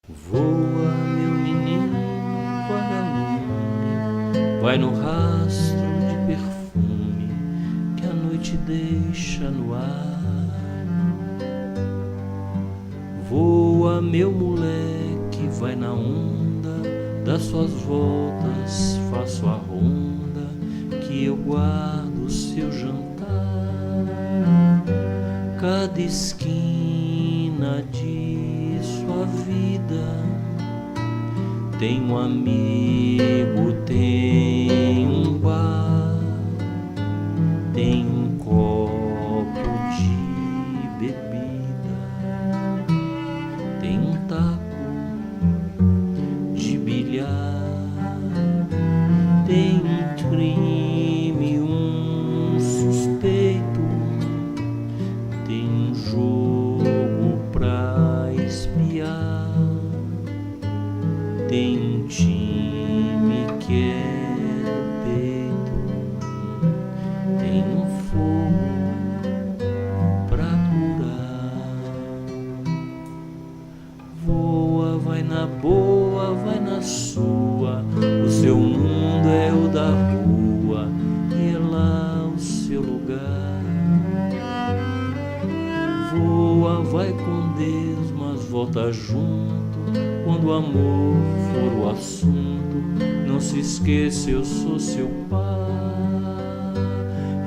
Voa, meu menino vagalume, vai no rastro de perfume que a noite deixa no ar. Voa, meu moleque, vai na onda das suas voltas, faço a ronda que eu guardo o seu jantar. Cada esquina de sua vida tem um amigo, tem um bar, tem um copo de bebida, tem um taco de bilhar, tem um crime, um suspeito, tem um jogo pra espiar, tem um time que é do peito, tem um fogo pra curar. Voa, vai na boa, vai na sua, o seu mundo é o da rua e é lá o seu lugar. Voa, vai com Deus, mas volta junto quando o amor for o assunto. Não se esqueça, eu sou seu pai.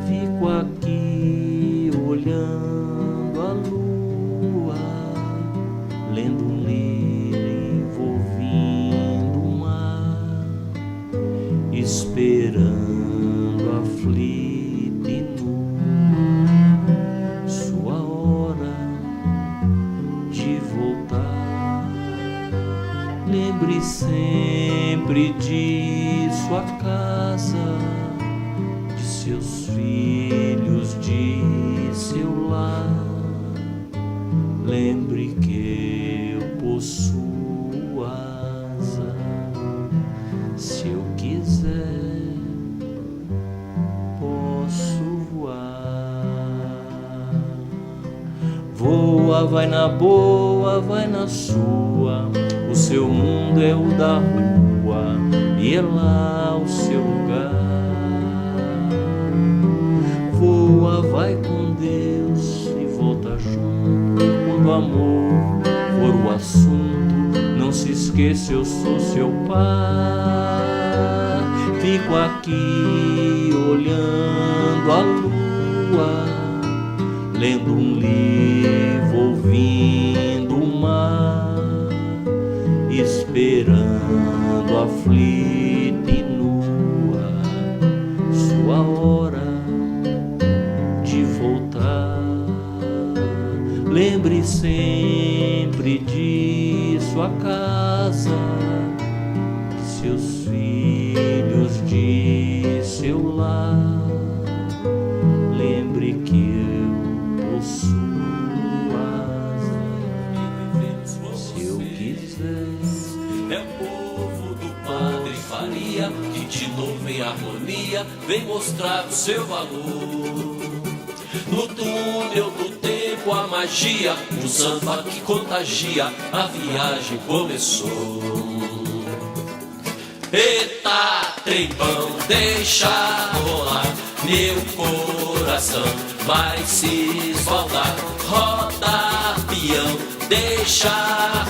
Fico aqui olhando a lua, lendo um livro, ouvindo o mar, esperando aflito e nu sua hora de voltar. Lembre sempre de sua casa, de seus filhos, de seu lar. Lembre que eu possuo asa, se eu quiser posso voar. Voa, vai na boa, vai na sua, o seu mundo é o da rua e é lá o seu lugar. Voa, vai com Deus e volta junto quando o amor for o assunto. Não se esqueça, eu sou seu pai. Fico aqui olhando a lua, lendo um livro, ouvindo o mar, esperando aflita e nua sua hora de voltar. Lembre sempre de sua casa, de seus filhos, de seu lar. Lembre que eu possuo asa, se eu quiser. É o povo do Padre Faria que de novo em harmonia vem mostrar o seu valor. No túnel do tempo a magia, um samba que contagia, a viagem começou. Eita, trembão, deixa rolar, meu coração vai se esbaldar. Roda, peão, deixa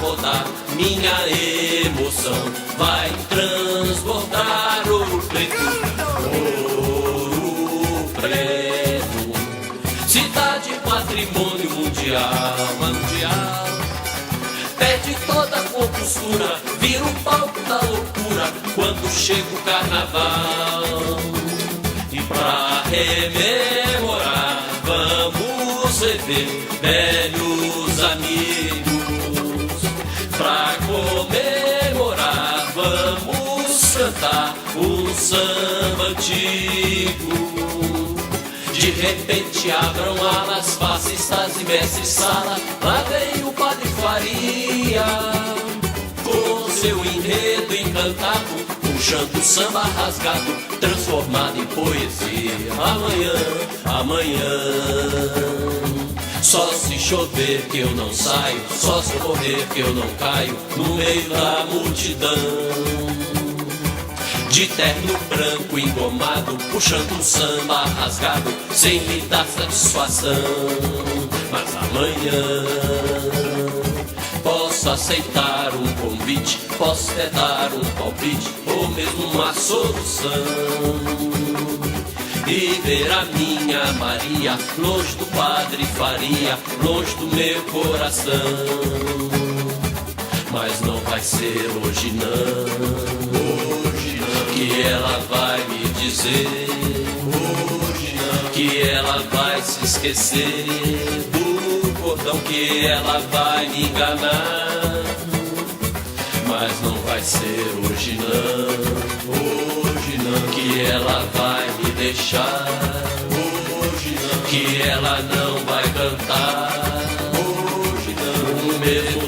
rodar, minha emoção vai transbordar. Ouro preto, ouro preto, cidade patrimônio mundial, mundial. Perde toda a compostura, vira o palco da loucura quando chega o carnaval. E pra rememorar, vamos rever velhos amigos. Pra comemorar, vamos cantar um samba antigo. De repente abram alas, fascistas e mestre sala. Lá vem o Padre Faria, com seu enredo encantado, puxando o samba rasgado, transformado em poesia. Amanhã, amanhã Só se chover que eu não saio, só se correr que eu não caio no meio da multidão. De terno branco engomado, puxando um samba rasgado, sem me dar satisfação. Mas amanhã posso aceitar um convite, posso até dar um palpite, ou mesmo uma solução. E ver a minha Maria, longe do Padre Faria, longe do meu coração. Mas não vai ser hoje não, hoje não, que ela vai me dizer, hoje não, que ela vai se esquecer do cordão, que ela vai me enganar. Mas não vai ser hoje não, hoje não, que ela vai me deixar, hoje não, que ela não vai cantar, hoje não, o mesmo